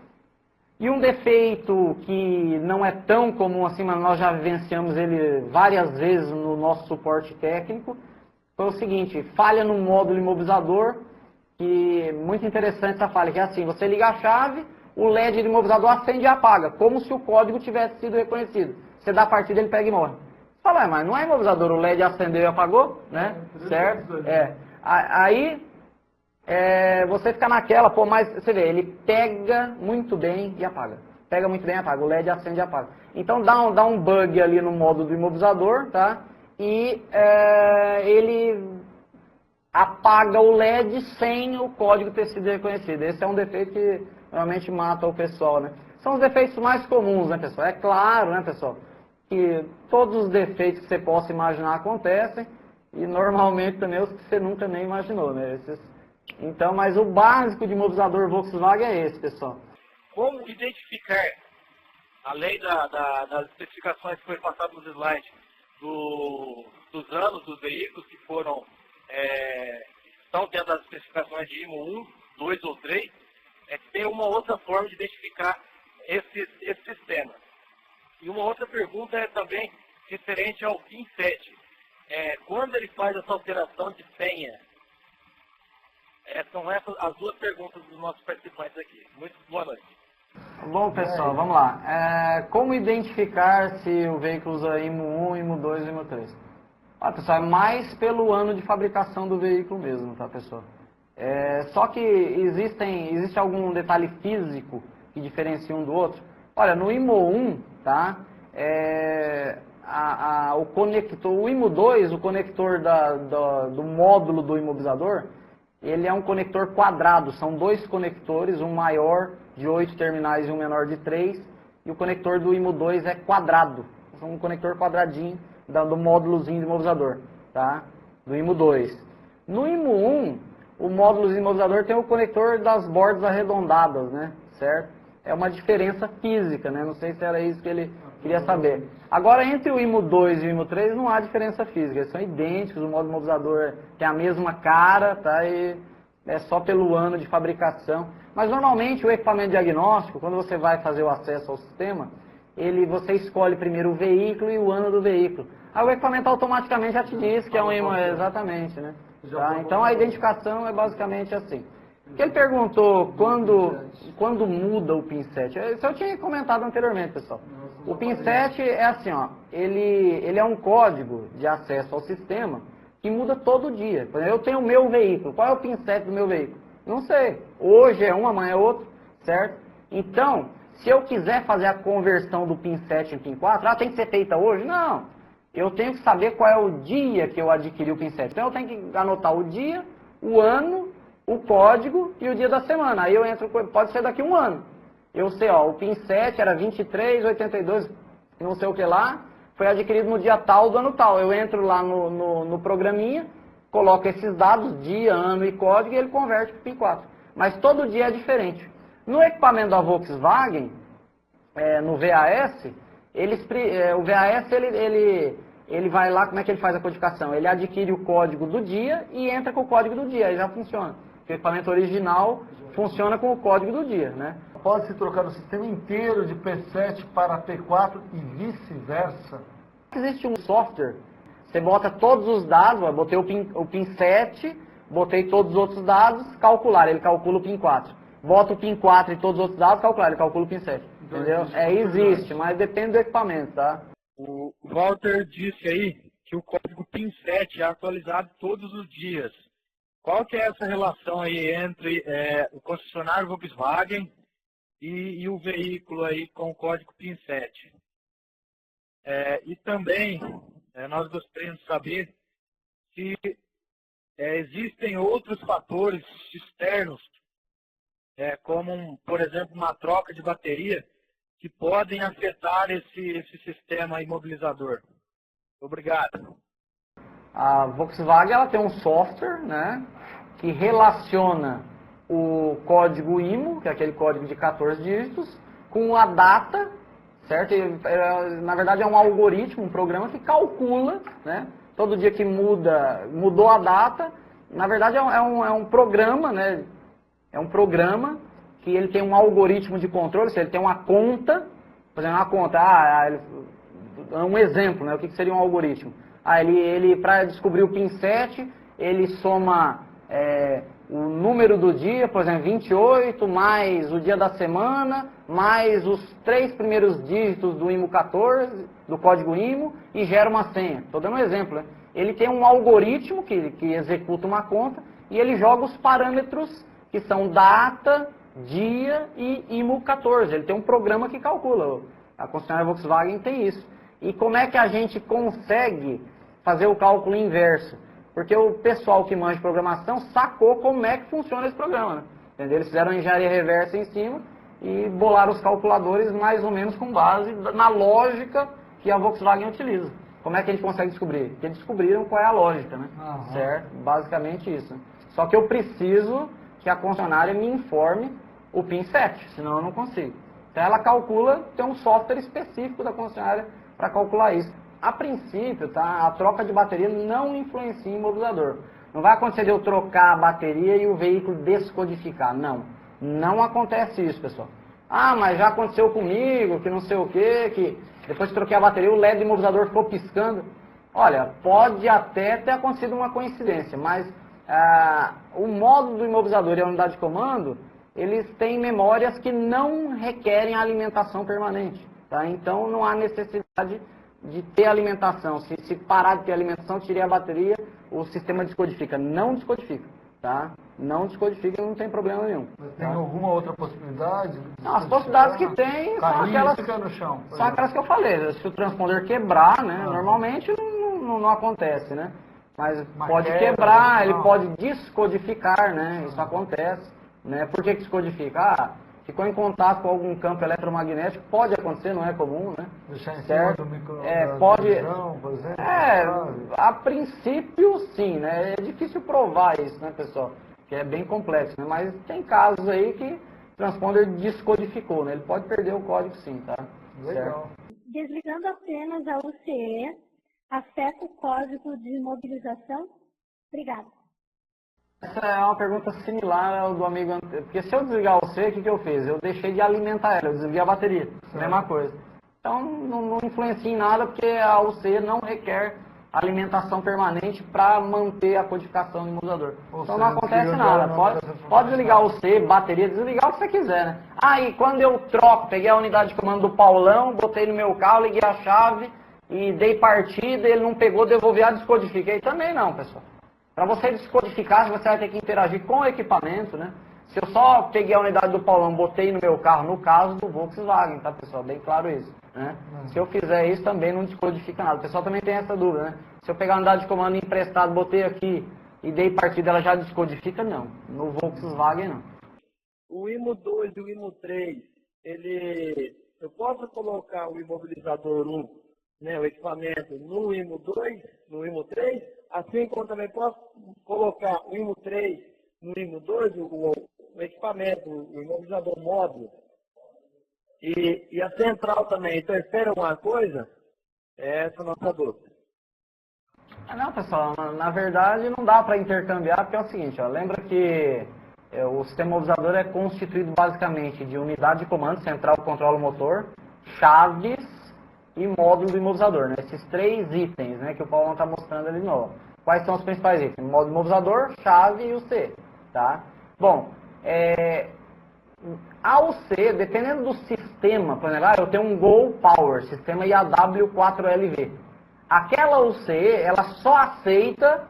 E um defeito que não é tão comum assim, mas nós já vivenciamos ele várias vezes no nosso suporte técnico, foi o seguinte: falha no módulo imobilizador, que muito interessante essa falha, que é assim, você liga a chave, o LED do imobilizador acende e apaga, como se o código tivesse sido reconhecido. Você dá a partida, ele pega e morre. Você fala, mas não é imobilizador, o LED acendeu e apagou, né? Certo? Aí você fica naquela, pô, mas você vê, ele pega muito bem e apaga. Pega muito bem e apaga, o LED acende e apaga. Então dá um bug ali no módulo do imobilizador, tá? E ele apaga o LED sem o código ter sido reconhecido. Esse é um defeito que realmente mata o pessoal, né? São os defeitos mais comuns, né, pessoal? É claro, né, pessoal, que todos os defeitos que você possa imaginar acontecem e normalmente também os que você nunca nem imaginou, né? Então, mas o básico de imobilizador Volkswagen é esse, pessoal. Como identificar, além das especificações que foi passado nos slides, dos anos dos veículos que foram estão dentro das especificações de IMO 1, 2 ou 3, tem uma outra forma de identificar esse sistema. E uma outra pergunta é também referente ao PIN 7. Quando ele faz essa alteração de senha? São essas as duas perguntas dos nossos participantes aqui. Muito boa noite. Bom, pessoal, vamos lá. Como identificar se o veículo usa IMO 1, IMO 2 ou IMO 3? Pessoal, é mais pelo ano de fabricação do veículo mesmo, tá, pessoal? Só que existe algum detalhe físico que diferencia um do outro. Olha, no IMO 1, tá? O conector, o IMO 2, o conector do módulo do imobilizador, ele é um conector quadrado. São 2 conectores, um maior de 8 terminais e um menor de 3. E o conector do IMO 2 é quadrado. É um conector quadradinho do módulozinho do imobilizador, tá? Do IMO 2. No IMO 1, o módulo do imobilizador tem o conector das bordas arredondadas, né? Certo? É uma diferença física, né? Não sei se era isso que ele queria saber. Agora, entre o IMO 2 e o IMO 3 não há diferença física. Eles são idênticos, o módulo imobilizador tem a mesma cara, tá? E é só pelo ano de fabricação. Mas, normalmente, o equipamento diagnóstico, quando você vai fazer o acesso ao sistema, você escolhe primeiro o veículo e o ano do veículo. Aí o equipamento automaticamente já te diz que é um IMO, exatamente, né? Tá? Então a identificação é basicamente assim. Ele perguntou quando muda o PIN 7. Isso eu tinha comentado anteriormente, pessoal. O PIN 7 é assim, ó, ele é um código de acesso ao sistema que muda todo dia. Por exemplo, eu tenho o meu veículo. Qual é o PIN 7 do meu veículo? Não sei. Hoje é um, amanhã é outro, certo? Então, se eu quiser fazer a conversão do PIN 7 em PIN 4, tem que ser feita hoje? Não. Eu tenho que saber qual é o dia que eu adquiri o PIN 7. Então eu tenho que anotar o dia, o ano, o código e o dia da semana. Aí eu entro, pode ser daqui a um ano. Eu sei, ó, o PIN 7 era 2382, não sei o que lá, foi adquirido no dia tal do ano tal. Eu entro lá no programinha, coloco esses dados, dia, ano e código, e ele converte para o PIN 4. Mas todo dia é diferente. No equipamento da Volkswagen, no VAS, o VAS ele vai lá, como é que ele faz a codificação? Ele adquire o código do dia e entra com o código do dia, aí já funciona. O equipamento original funciona com o código do dia, né? Pode-se trocar o sistema inteiro de P7 para P4 e vice-versa? Existe um software, você bota todos os dados, ó, botei o PIN 7, botei todos os outros dados, calcular, ele calcula o PIN 4. Bota o PIN 4 e todos os outros dados, calcular, ele calcula o PIN 7. Então, entendeu? Existe, mas depende do equipamento, tá? O Walter disse aí que o código PIN 7 é atualizado todos os dias. Qual que é essa relação aí entre o concessionário Volkswagen e o veículo aí com o código PIN 7. E também nós gostaríamos de saber se existem outros fatores externos, como, por exemplo, uma troca de bateria, que podem afetar esse sistema imobilizador. Obrigado. A Volkswagen ela tem um software, né, que relaciona o código IMO, que é aquele código de 14 dígitos, com a data, certo? Na verdade é um algoritmo, um programa que calcula, né, todo dia que mudou a data. Na verdade é um programa, né, é um programa que ele tem um algoritmo de controle, se ele tem uma conta, por exemplo, uma conta, um exemplo, né, o que seria um algoritmo? Ele para descobrir o PIN 7, ele soma o número do dia, por exemplo, 28, mais o dia da semana, mais os 3 primeiros dígitos do IMO 14, do código IMO, e gera uma senha. Estou dando um exemplo, né? Ele tem um algoritmo que executa uma conta, e ele joga os parâmetros que são data, dia e IMO 14. Ele tem um programa que calcula. A concessionária Volkswagen tem isso. E como é que a gente consegue fazer o cálculo inverso? Porque o pessoal que manja de programação sacou como é que funciona esse programa, né? Entendeu? Eles fizeram a engenharia reversa em cima e bolaram os calculadores mais ou menos com base na lógica que a Volkswagen utiliza. Como é que a gente consegue descobrir? Porque eles descobriram qual é a lógica, né? Certo? Basicamente isso. Só que eu preciso que a concessionária me informe o PIN 7, senão eu não consigo. Então ela calcula, tem um software específico da concessionária para calcular isso. A princípio, tá, a troca de bateria não influencia em imobilizador. Não vai acontecer de eu trocar a bateria e o veículo descodificar. Não. Não acontece isso, pessoal. Mas já aconteceu comigo, que não sei o quê, que depois que troquei a bateria, o LED do imobilizador ficou piscando. Olha, pode até ter acontecido uma coincidência, mas o módulo do imobilizador e a unidade de comando, eles têm memórias que não requerem alimentação permanente. Tá? Então não há necessidade de ter alimentação. Se parar de ter alimentação, tirei a bateria, o sistema descodifica. Não descodifica. Tá? Não descodifica, não tem problema nenhum. Mas tem alguma outra possibilidade? Não, as possibilidades que tem são aquelas, fica no chão, são aquelas que eu falei. Se o transponder quebrar, né, normalmente não acontece, né? Mas pode quebrar, ele pode descodificar, né? Isso acontece. Né? Por que descodifica? Ficou em contato com algum campo eletromagnético, pode acontecer, não é comum, né? Deixar em certo? cima do micro, pode. televisão, por exemplo? A princípio sim, né? É difícil provar isso, né, pessoal? Que é bem complexo, né? Mas tem casos aí que o transponder descodificou, né? Ele pode perder o código sim, tá? Legal. Desligando apenas a UCE, afeta o código de imobilização? Obrigada. Essa é uma pergunta similar ao do amigo anterior. Porque se eu desligar o C, o que eu fiz? Eu deixei de alimentar ela, eu desliguei a bateria. Mesma coisa. Então não influencia em nada, porque a UC não requer alimentação permanente para manter a codificação do imobilizador. Então não acontece nada. Pode desligar o C, bateria, desligar o que você quiser, né? E quando eu troco, peguei a unidade de comando do Paulão, botei no meu carro, liguei a chave e dei partida, ele não pegou, devolvi a descodifiquei. Também não, pessoal. Para você descodificar, você vai ter que interagir com o equipamento, né? Se eu só peguei a unidade do Paulão, botei no meu carro, no caso do Volkswagen, tá, pessoal? Bem claro isso, né? Se eu fizer isso, também não descodifica nada. O pessoal também tem essa dúvida, né? Se eu pegar a unidade de comando emprestado, botei aqui e dei partida, ela já descodifica? Não. No Volkswagen, não. O IMO 2 e o IMO 3, eu posso colocar o imobilizador 1, né, o equipamento, no IMO 2, no IMO 3, assim como também posso colocar o IMO 3 no IMO 2, o equipamento, o imobilizador módulo, e a central também interfere alguma coisa? Essa é a nossa dúvida. Não, pessoal, na verdade não dá para intercambiar, porque é o seguinte, ó, lembra que o sistema imobilizador é constituído basicamente de unidade de comando, central, controla o motor, chaves e módulo do imobilizador, né? Esses 3 itens, né, que o Paulo está mostrando ali de novo. Quais são os principais itens? Módulo imobilizador, chave e o C, tá? Bom, a UC, dependendo do sistema, por exemplo, eu tenho um Go Power, sistema IAW4LV. Aquela UC, ela só aceita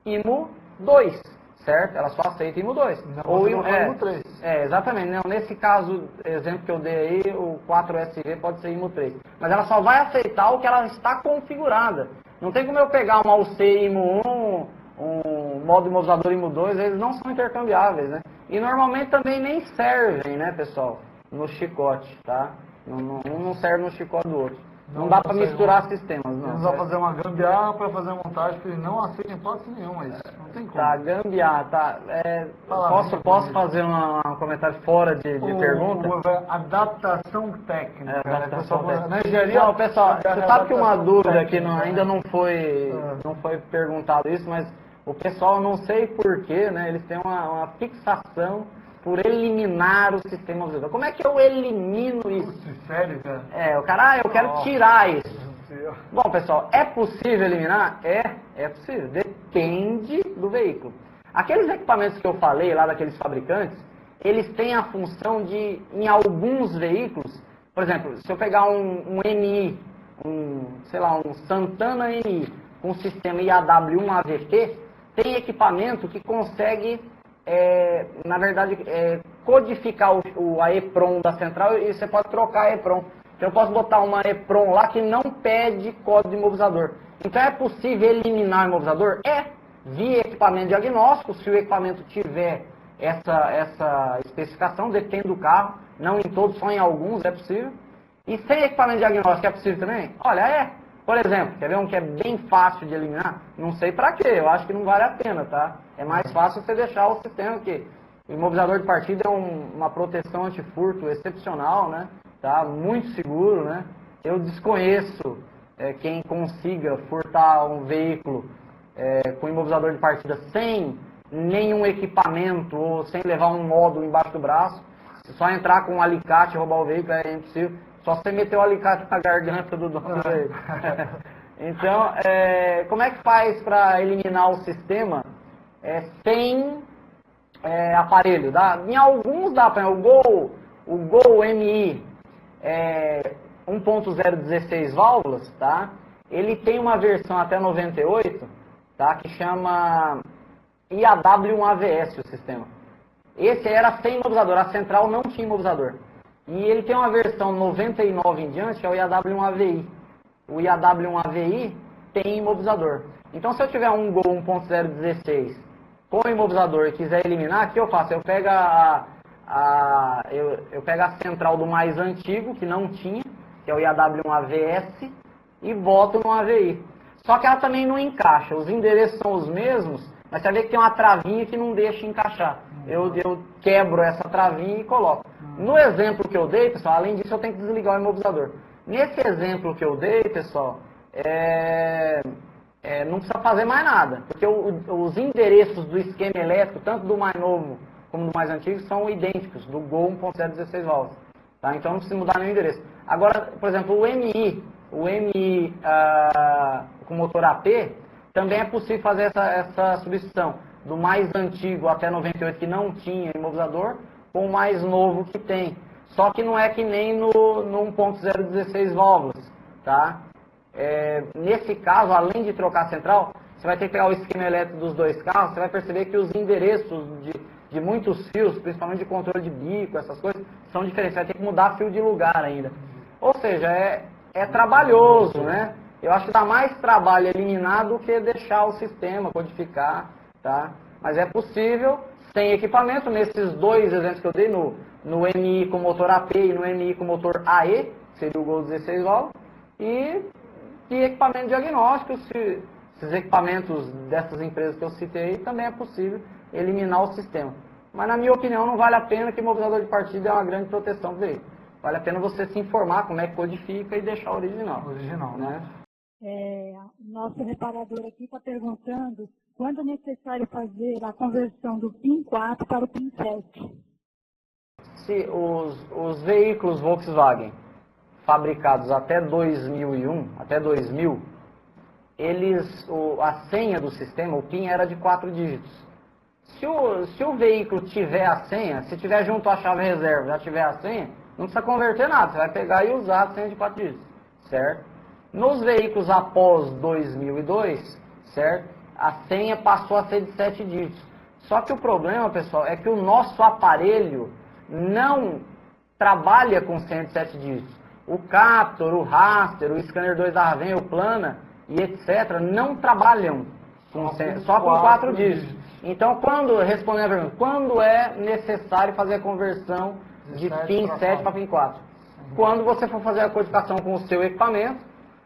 IMO 2, certo? Ela só aceita IMO 2. Não Ou IMO 3. Exatamente. Não, nesse caso, exemplo que eu dei aí, o 4SV pode ser IMO 3. Mas ela só vai aceitar o que ela está configurada. Não tem como eu pegar uma UC IMO 1, um modo imobilizador IMO 2, eles não são intercambiáveis, né? E normalmente também nem servem, né, pessoal, no chicote, tá? Não serve no chicote do outro. Não dá para misturar sistemas, não. Eles vão fazer uma gambiarra para fazer a montagem que eles não aceitam hipótese nenhuma isso. Não tem como. Tá, gambiarra, tá. Posso fazer um comentário fora de pergunta? Adaptação técnica. Adaptação técnica. Na engenharia, não, pessoal, você sabe que uma dúvida técnica, que ainda não foi perguntado isso, mas o pessoal, não sei porquê, né, eles têm uma fixação por eliminar o sistema observador. Como é que eu elimino isso? Sério, cara? O cara, eu quero tirar isso. Bom, pessoal, é possível eliminar? É possível. Depende do veículo. Aqueles equipamentos que eu falei lá daqueles fabricantes, eles têm a função de, em alguns veículos, por exemplo, se eu pegar um MI, um Santana MI, com o sistema IAW1 AVT, tem equipamento que consegue, na verdade, codificar a EPROM da central e você pode trocar a EPROM. Então eu posso botar uma EPROM lá que não pede código de imobilizador. Então é possível eliminar o imobilizador? Via equipamento diagnóstico, se o equipamento tiver essa especificação, depende do carro, não em todos, só em alguns é possível. E sem equipamento diagnóstico é possível também? Olha, Por exemplo, quer ver um que é bem fácil de eliminar? Não sei pra quê, eu acho que não vale a pena, tá? É mais fácil você deixar o sistema que o imobilizador de partida é uma proteção antifurto excepcional, né? Tá? Muito seguro, né? Eu desconheço quem consiga furtar um veículo com imobilizador de partida sem nenhum equipamento ou sem levar um módulo embaixo do braço. Se só entrar com um alicate e roubar o veículo é impossível. Só você meter o alicate na garganta do dono do veículo. Então, como é que faz para eliminar o sistema sem aparelho? Em alguns dá para o Gol MI 1.016 válvulas, tá? Ele tem uma versão até 98, tá? Que chama IAW1AVS o sistema. Esse era sem imobilizador, a central não tinha imobilizador. E ele tem uma versão 99 em diante, que é o IAW1AVI. O IAW1AVI tem imobilizador. Então se eu tiver um Gol 1.016 com imobilizador e quiser eliminar, o que eu faço? Eu pego eu pego a central do mais antigo, que não tinha, que é o IAW1AVS, e boto no AVI. Só que ela também não encaixa. Os endereços são os mesmos, mas você vê que tem uma travinha que não deixa encaixar. Eu quebro essa travinha e coloco. No exemplo que eu dei, pessoal, além disso eu tenho que desligar o imobilizador. Nesse exemplo que eu dei, pessoal, não precisa fazer mais nada. Porque os endereços do esquema elétrico, tanto do mais novo como do mais antigo, são idênticos, do Gol 1.016 válvulas. Tá? Então não precisa mudar nenhum endereço. Agora, por exemplo, o MI com motor AP, também é possível fazer essa substituição do mais antigo até 98 que não tinha imobilizador, com o mais novo que tem. Só que não é que nem no 1.016 válvulas, tá? Nesse caso, além de trocar a central, você vai ter que pegar o esquema elétrico dos dois carros, você vai perceber que os endereços de muitos fios, principalmente de controle de bico, essas coisas, são diferentes. Você vai ter que mudar fio de lugar ainda. Ou seja, é trabalhoso, né? Eu acho que dá mais trabalho eliminar do que deixar o sistema, codificar, tá? Mas é possível, sem equipamento, nesses dois exemplos que eu dei, no MI com motor AP e no MI com motor AE, que seria o Gol 16 válvulas, e equipamento diagnóstico, esses equipamentos dessas empresas que eu citei, também é possível eliminar o sistema. Mas, na minha opinião, não vale a pena, que o imobilizador de partida é uma grande proteção do veículo. Vale a pena você se informar como é que codifica e deixar o original. Né? O nosso reparador aqui está perguntando quando é necessário fazer a conversão do PIN 4 para o PIN 7. Se os veículos Volkswagen fabricados até 2001, até 2000, a senha do sistema, o PIN, era de 4 dígitos. Se o veículo tiver a senha, se tiver junto à chave reserva, já tiver a senha, não precisa converter nada, você vai pegar e usar a senha de 4 dígitos, certo? Nos veículos após 2002, certo? A senha passou a ser de 7 dígitos. Só que o problema, pessoal, é que o nosso aparelho não trabalha com 107 dígitos. O Captor, o Raster, o Scanner 2 da Raven, o Plana e etc. não trabalham só com 4 dígitos. Então, respondendo a pergunta, quando é necessário fazer a conversão de PIN 7 para PIN 4? Quando você for fazer a codificação com o seu equipamento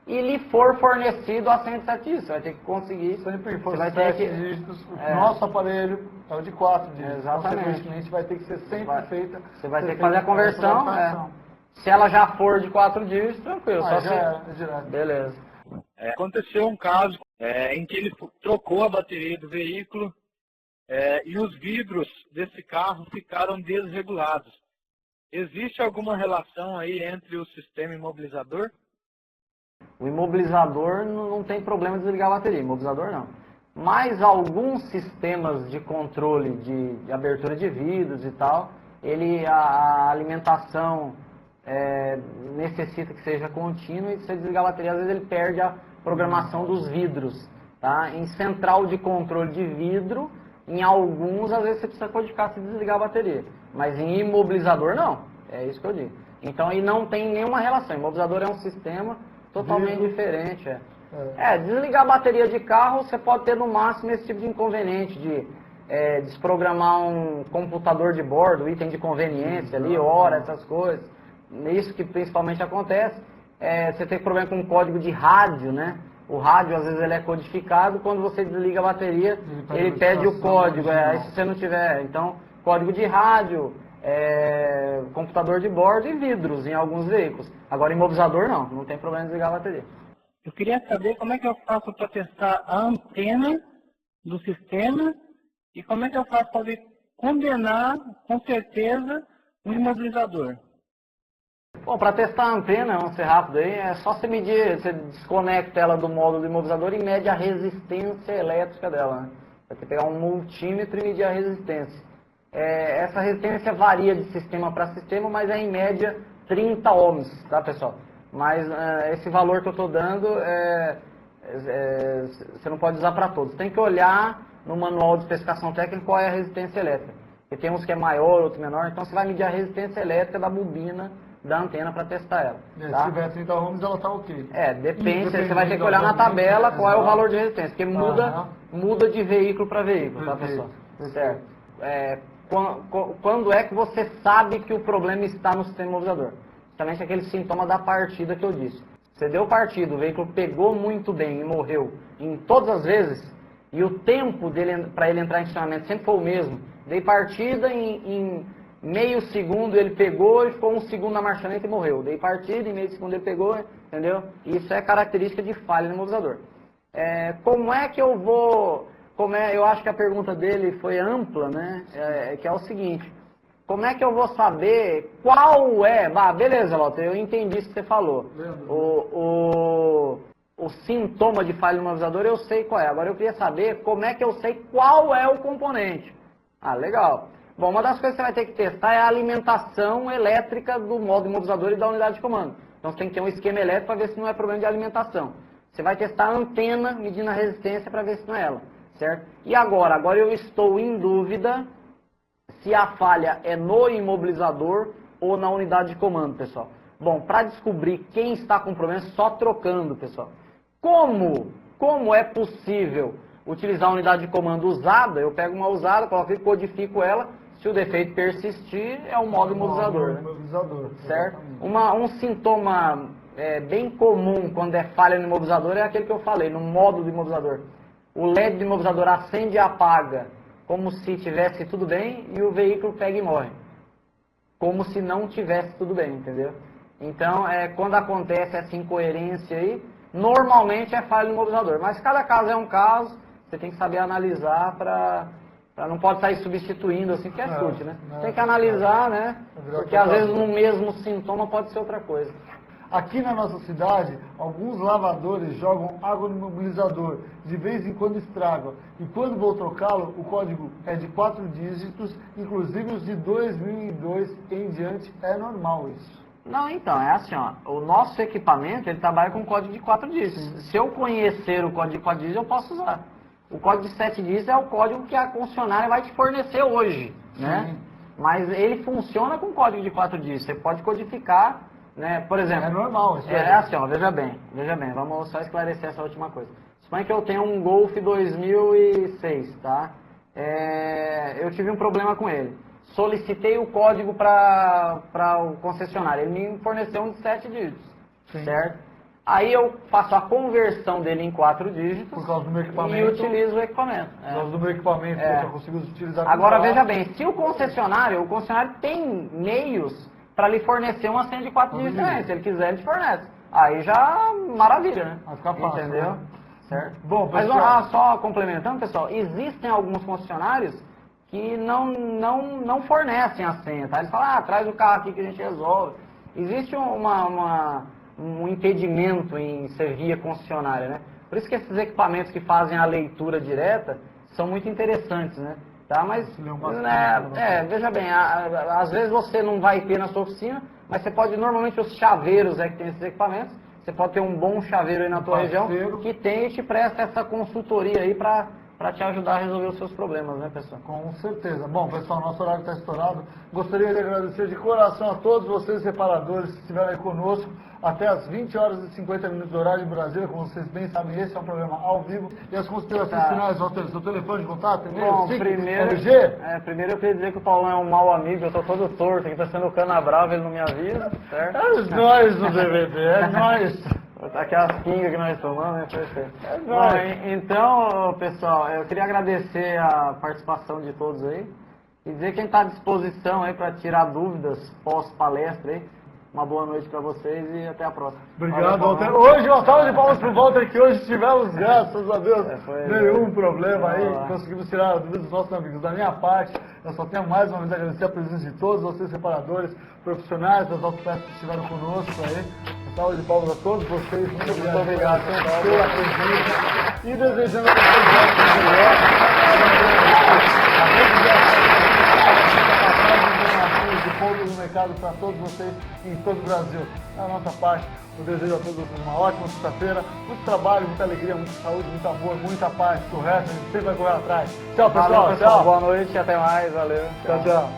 e lhe for fornecido a 107 dígitos. Você vai ter que conseguir. Sempre for você vai ter 7 dígitos, o nosso aparelho é o de 4 dígitos. Exatamente. Consequentemente, vai ter que ser sempre feita. Você vai ter que fazer a conversão. Se ela já for de 4 dígitos, tranquilo. Só já é direto. Beleza. Aconteceu um caso em que ele trocou a bateria do veículo e os vidros desse carro ficaram desregulados. Existe alguma relação aí entre o sistema imobilizador? O imobilizador não tem problema de desligar a bateria, imobilizador não. Mas alguns sistemas de controle de abertura de vidros e tal, a alimentação necessita que seja contínua e se você desligar a bateria, às vezes ele perde a programação dos vidros. Tá? Em central de controle de vidro, em alguns, às vezes você precisa codificar se desligar a bateria. Mas em imobilizador, não. É isso que eu digo. Então, aí não tem nenhuma relação. Imobilizador é um sistema totalmente diferente. Desligar a bateria de carro, você pode ter no máximo esse tipo de inconveniente de desprogramar um computador de bordo, item de conveniência ali, hora, essas coisas. Isso que principalmente acontece. Você tem problema com o código de rádio, né? O rádio, às vezes, ele é codificado, quando você desliga a bateria, ele pede o código. Aí, se você não tiver, então, código de rádio, computador de bordo e vidros em alguns veículos. Agora, imobilizador, não tem problema em desligar a bateria. Eu queria saber como é que eu faço para testar a antena do sistema e como é que eu faço para condenar, com certeza, o imobilizador. Bom, para testar a antena, vamos ser rápido aí, é só você medir, você desconecta ela do módulo do imobilizador e mede a resistência elétrica dela. Né? Você vai pegar um multímetro e medir a resistência. Essa resistência varia de sistema para sistema, mas é em média 30 ohms, tá, pessoal? Mas esse valor que eu estou dando, você não pode usar para todos. Tem que olhar no manual de especificação técnica qual é a resistência elétrica. Porque tem uns que é maior, outros menor, então você vai medir a resistência elétrica da bobina da antena para testar ela. Tá? Se tiver 30 ohms, ela está ok. Depende, você vai ter que olhar na tabela qual é o valor de resistência, porque muda de veículo para veículo, tá, pessoal? Certo. Quando é que você sabe que o problema está no sistema imobilizador? Justamente aquele sintoma da partida que eu disse. Você deu partida, o veículo pegou muito bem e morreu em todas as vezes, e o tempo para ele entrar em funcionamento sempre foi o mesmo. Dei partida em meio segundo ele pegou e ficou um segundo na marcha lenta e morreu. Dei partida, em meio segundo ele pegou, entendeu? Isso é característica de falha no imobilizador. Como é que eu vou... eu acho que a pergunta dele foi ampla, né? Que é o seguinte, como é que eu vou saber qual é... beleza, Walter, eu entendi isso que você falou. O sintoma de falha no imobilizador eu sei qual é. Agora eu queria saber como é que eu sei qual é o componente. Legal. Bom, uma das coisas que você vai ter que testar é a alimentação elétrica do módulo imobilizador e da unidade de comando. Então você tem que ter um esquema elétrico para ver se não é problema de alimentação. Você vai testar a antena medindo a resistência para ver se não é ela, certo? E agora eu estou em dúvida se a falha é no imobilizador ou na unidade de comando, pessoal. Bom, para descobrir quem está com problema, só trocando, pessoal. Como é possível utilizar a unidade de comando usada? Eu pego uma usada, coloco e codifico ela. Se o defeito persistir, é o modo imobilizador. Né? Certo? Um sintoma bem comum quando é falha no imobilizador é aquele que eu falei, no modo do imobilizador. O LED do imobilizador acende e apaga como se tivesse tudo bem e o veículo pega e morre. Como se não tivesse tudo bem, entendeu? Então, quando acontece essa incoerência aí, normalmente é falha no imobilizador. Mas cada caso é um caso, você tem que saber analisar não pode sair substituindo assim, porque é chute, né? Tem que analisar, né? Porque às vezes no mesmo sintoma pode ser outra coisa. Aqui na nossa cidade, alguns lavadores jogam água no imobilizador, de vez em quando estragam. E quando vou trocá-lo, o código é de 4 dígitos, inclusive os de 2002 em diante, é normal isso. Não, então, é assim, ó, o nosso equipamento, ele trabalha com código de 4 dígitos. Se eu conhecer o código de 4 dígitos, eu posso usar. O código de 7 dígitos é o código que a concessionária vai te fornecer hoje, né? Mas ele funciona com código de 4 dígitos. Você pode codificar, né? Por exemplo... É normal isso. É assim, ó, veja bem, vamos só esclarecer essa última coisa. Suponha que eu tenho um Golf 2006, tá? Eu tive um problema com ele. Solicitei o código para o concessionário. Ele me forneceu um de 7 dígitos, certo? Aí eu faço a conversão dele em 4 dígitos Por causa do meu equipamento. e utilizo o equipamento. Por causa do meu equipamento, eu consigo utilizar. Agora veja bem, se o concessionário tem meios para lhe fornecer uma senha de 4 dígitos também. Se ele quiser, ele te fornece. Aí já maravilha, né? Vai ficar fácil, entendeu? né? Certo? Bom, mas pessoal, só complementando, pessoal, existem alguns concessionários que não fornecem a senha, tá? Eles falam, traz o carro aqui que a gente resolve. Existe um impedimento em ser via concessionária, né? Por isso que esses equipamentos que fazem a leitura direta são muito interessantes, né? Tá? Mas, veja bem, às vezes você não vai ter na sua oficina, mas você pode, normalmente os chaveiros que tem esses equipamentos, você pode ter um bom chaveiro aí na tua região que tem e te presta essa consultoria aí para te ajudar a resolver os seus problemas, né, pessoal? Com certeza. Bom, pessoal, nosso horário está estourado. Gostaria de agradecer de coração a todos vocês, reparadores, que estiveram aí conosco até as 20 horas e 50 minutos do horário de Brasília. Como vocês bem sabem, esse é um programa ao vivo. E as considerações finais, Walter, seu telefone de contato, e-mail, Bom, primeiro eu queria dizer que o Paulão é um mau amigo, eu tô todo torto, aqui tá sendo o cana brava, ele não me avisa, certo? É nós no DVD, é nós. Aquelas pingas que nós tomamos, né? Bom, então, pessoal, eu queria agradecer a participação de todos aí e dizer que a gente está à disposição aí para tirar dúvidas pós-palestra aí. Uma boa noite para vocês e até a próxima. Obrigado, Walter. Hoje, uma salva de palmas pro Walter, que hoje tivemos, graças a Deus, nenhum problema aí. Conseguimos tirar a dúvida dos nossos amigos. Da minha parte, eu só tenho mais uma vez a agradecer a presença de todos vocês, reparadores, profissionais das autopeças que estiveram conosco aí. Uma salva de palmas a todos vocês. Muito obrigado pela presença. E desejando a vocês de pontos no mercado para todos vocês em todo o Brasil. Da nossa parte, eu desejo a todos vocês uma ótima sexta-feira, muito trabalho, muita alegria, muita saúde, muito amor, muita paz. O resto a gente sempre vai correr atrás. Tchau, pessoal. Valeu, pessoal. Tchau. Boa noite e até mais. Valeu. Tchau, tchau.